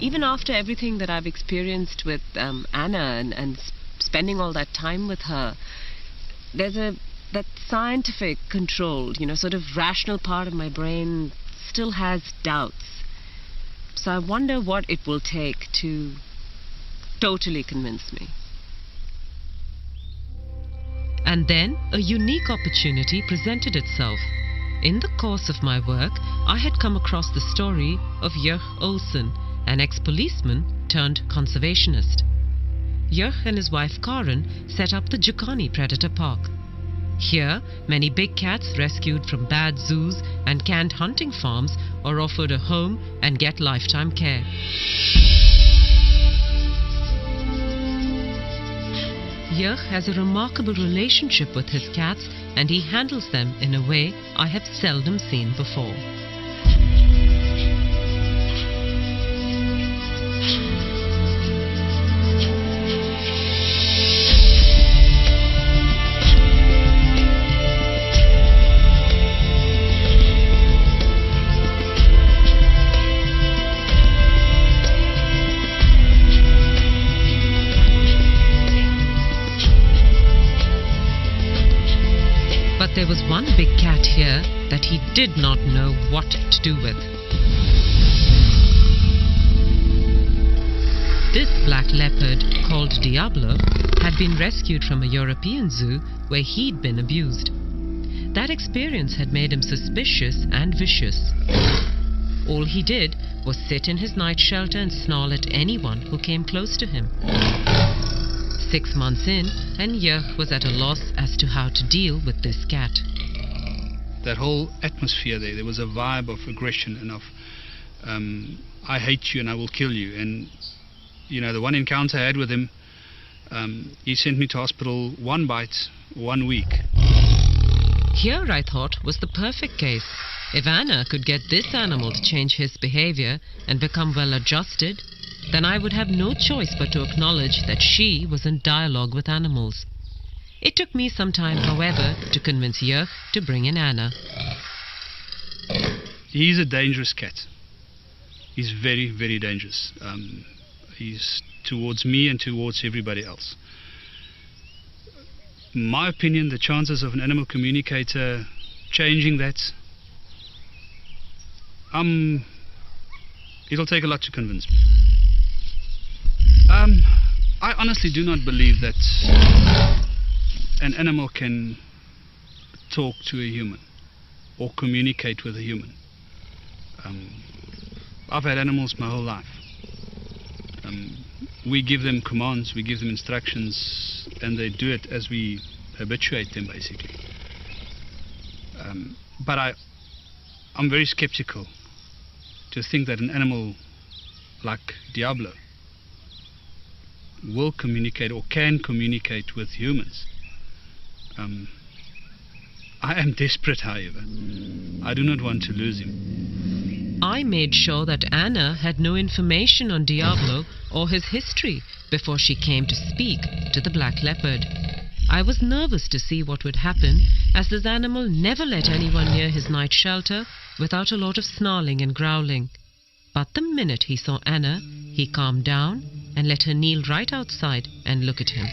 even after everything that I've experienced with Anna and spending all that time with her, there's that scientific controlled, sort of rational part of my brain still has doubts. So I wonder what it will take to totally convince me. And then a unique opportunity presented itself. In the course of my work, I had come across the story of Jurg Olsen, an ex-policeman turned conservationist. Jurg and his wife Karen set up the Jukani Predator Park. Here, many big cats rescued from bad zoos and canned hunting farms are offered a home and get lifetime care. Jurg has a remarkable relationship with his cats, and he handles them in a way I have seldom seen before. But there was one big cat here that he did not know what to do with. This black leopard, called Diablo, had been rescued from a European zoo where he'd been abused. That experience had made him suspicious and vicious. All he did was sit in his night shelter and snarl at anyone who came close to him. 6 months in, and Jurg was at a loss as to how to deal with this cat. That whole atmosphere there was a vibe of aggression and of I hate you and I will kill you. And the one encounter I had with him, he sent me to hospital 1 bite, 1 week. Here, I thought, was the perfect case. If Anna could get this animal to change his behavior and become well adjusted, then I would have no choice but to acknowledge that she was in dialogue with animals. It took me some time, however, to convince Jurg to bring in Anna. He's a dangerous cat. He's very, very dangerous. He's towards me and towards everybody else. In my opinion, the chances of an animal communicator changing that, it'll take a lot to convince me. I honestly do not believe that an animal can talk to a human or communicate with a human. I've had animals my whole life. We give them commands, we give them instructions, and they do it as we habituate them, basically. But I'm very skeptical to think that an animal like Diablo will communicate or can communicate with humans. I am desperate, however. I do not want to lose him. I made sure that Anna had no information on Diablo or his history before she came to speak to the black leopard. I was nervous to see what would happen, as this animal never let anyone near his night shelter without a lot of snarling and growling. But the minute he saw Anna, he calmed down and let her kneel right outside and look at him.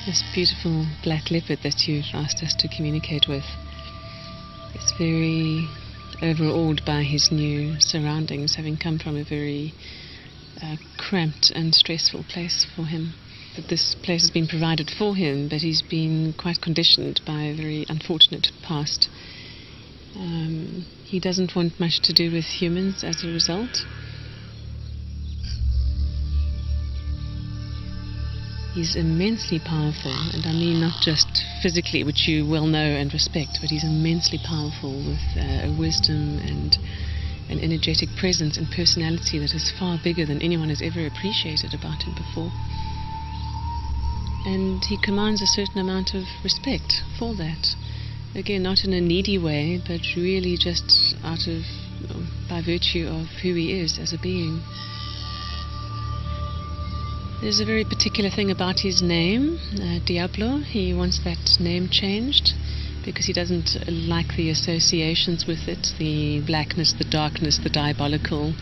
This beautiful black leopard that you've asked us to communicate with is very overawed by his new surroundings, having come from a very cramped and stressful place for him. That this place has been provided for him, but he's been quite conditioned by a very unfortunate past. He doesn't want much to do with humans as a result. He's immensely powerful, and I mean not just physically, which you well know and respect, but he's immensely powerful with a wisdom and an energetic presence and personality that is far bigger than anyone has ever appreciated about him before. And he commands a certain amount of respect for that. Again, not in a needy way, but really just by virtue of who he is as a being. There's a very particular thing about his name, Diablo. He wants that name changed because he doesn't like the associations with it, the blackness, the darkness, the diabolical.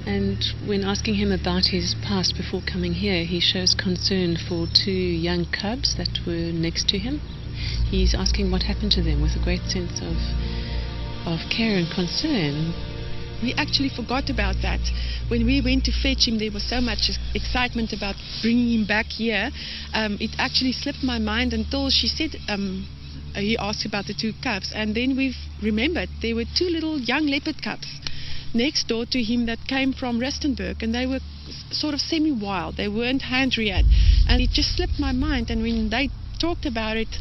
And when asking him about his past before coming here, he shows concern for 2 young cubs that were next to him. He's asking what happened to them with a great sense of care and concern. We actually forgot about that. When we went to fetch him, there was so much excitement about bringing him back here. It actually slipped my mind until she said, he asked about the 2 cubs, and then we've remembered there were 2 little young leopard cubs next door to him that came from Rustenburg, and they were sort of semi-wild. They weren't hand-reared, and it just slipped my mind. And when they talked about it,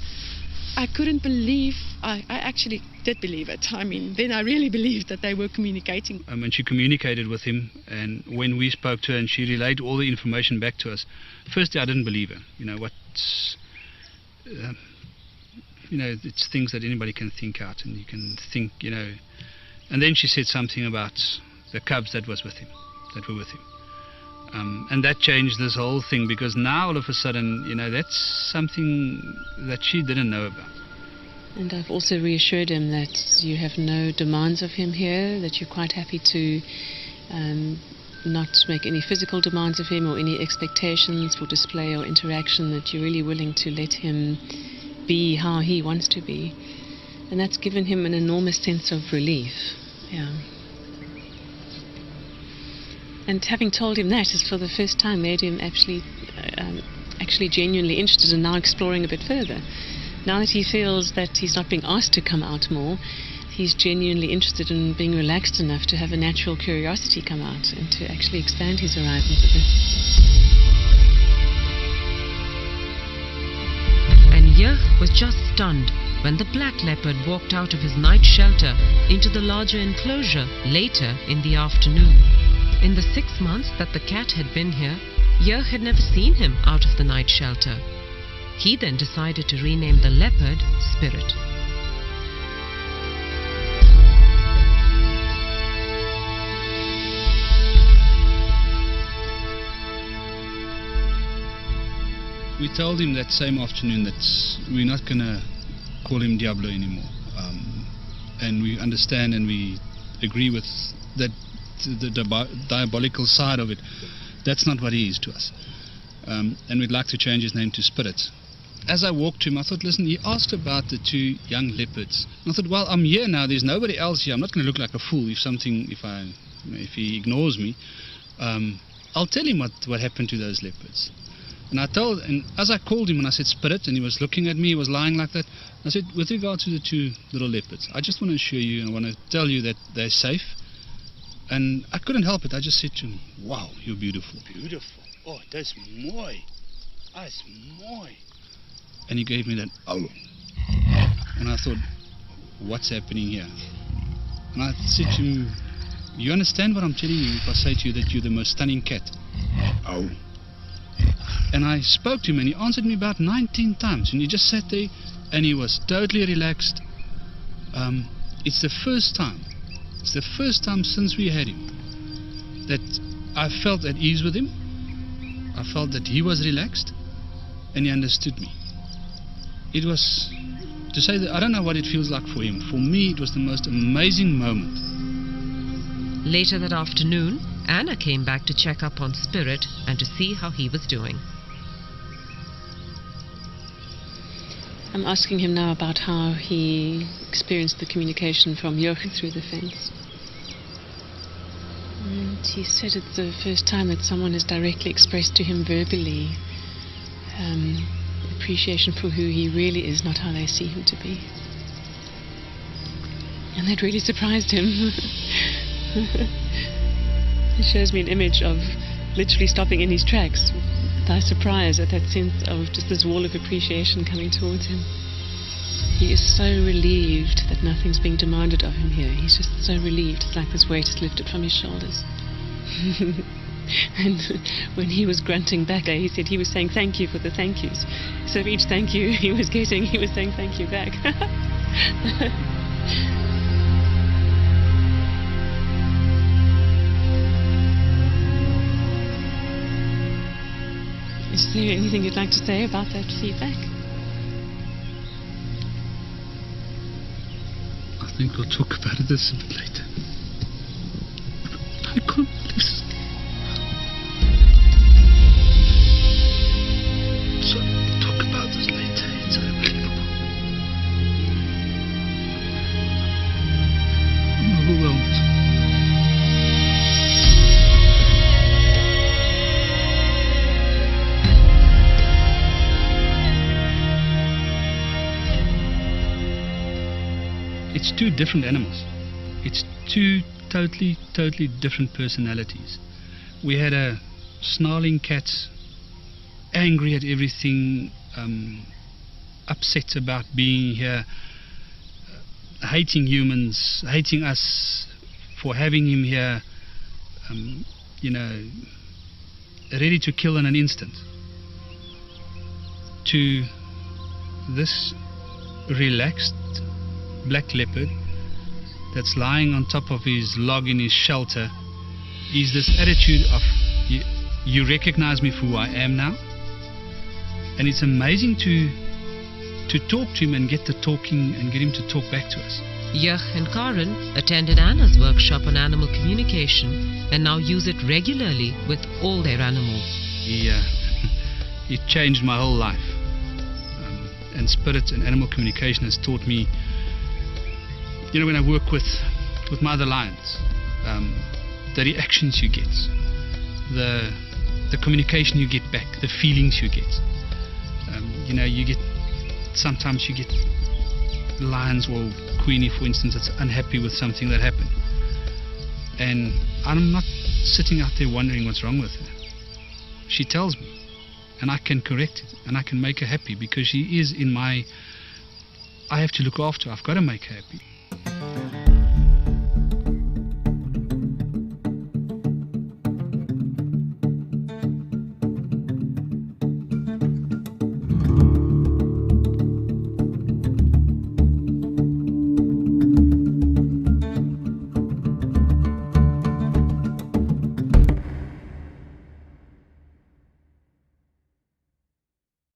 I couldn't believe. I actually did believe it. I mean, then I really believed that they were communicating. And she communicated with him, and when we spoke to her and she relayed all the information back to us, firstly I didn't believe her. It's things that anybody can think out, and you can think, And then she said something about the cubs that were with him. And that changed this whole thing, because now all of a sudden, that's something that she didn't know about. And I've also reassured him that you have no demands of him here, that you're quite happy to not make any physical demands of him or any expectations for display or interaction, that you're really willing to let him be how he wants to be. And that's given him an enormous sense of relief. Yeah. And having told him that has for the first time made him actually genuinely interested in now exploring a bit further. Now that he feels that he's not being asked to come out more, he's genuinely interested in being relaxed enough to have a natural curiosity come out and to actually expand his horizons a bit. And Jurg was just stunned when the black leopard walked out of his night shelter into the larger enclosure later in the afternoon. In the 6 months that the cat had been here, Jurg had never seen him out of the night shelter. He then decided to rename the leopard Spirit. We told him that same afternoon that we're not going to call him Diablo anymore. And we understand and we agree with that the diabolical side of it. That's not what he is to us. And we'd like to change his name to Spirit. As I walked to him, I thought, listen, he asked about the 2 young leopards. And I thought, well, I'm here now, there's nobody else here. I'm not going to look like a fool if he ignores me. I'll tell him what happened to those leopards. And as I called him and I said Spirit, and he was looking at me, he was lying like that, I said, with regard to the 2 little leopards, I just want to assure you and I want to tell you that they're safe. And I couldn't help it. I just said to him, wow, you're beautiful. Beautiful. Oh, that's mooi. That's mooi. And he gave me that, oh. And I thought, what's happening here? And I said to him, you understand what I'm telling you if I say to you that you're the most stunning cat? Oh. And I spoke to him and he answered me about 19 times. And he just sat there and he was totally relaxed. It's the first time since we had him that I felt at ease with him. I felt that he was relaxed and he understood me. It was, to say that I don't know what it feels like for him. For me, it was the most amazing moment. Later that afternoon, Anna came back to check up on Spirit and to see how he was doing. I'm asking him now about how he experienced the communication from Jurg through the fence. And he said it's the first time that someone has directly expressed to him verbally appreciation for who he really is, not how they see him to be. And that really surprised him. It shows me an image of literally stopping in his tracks by surprise at that sense of just this wall of appreciation coming towards him. He is so relieved that nothing's being demanded of him here. He's just so relieved. It's like this weight is lifted from his shoulders. And when he was grunting back, he said he was saying thank you for the thank yous. So for each thank you he was getting, he was saying thank you back. Is there anything you'd like to say about that feedback? I think we'll talk about this a bit later. I can't listen. So we'll talk about this later. It's unbelievable. I'm overwhelmed. It's two different animals. It's two totally different personalities. We had a snarling cat, angry at everything, upset about being here, hating humans, hating us for having him here, ready to kill in an instant. To this relaxed black leopard that's lying on top of his log in his shelter is this attitude of you recognize me for who I am now. And it's amazing to talk to him and get the talking and get him to talk back to us. Joch and Karen attended Anna's workshop on animal communication and now use it regularly with all their animals. It changed my whole life. And spirit and animal communication has taught me, when I work with my other lions, the reactions you get, the communication you get back, the feelings you get. Sometimes you get lions or Queenie, for instance, that's unhappy with something that happened. And I'm not sitting out there wondering what's wrong with her. She tells me, and I can correct it, and I can make her happy because she is I have to look after her. I've got to make her happy.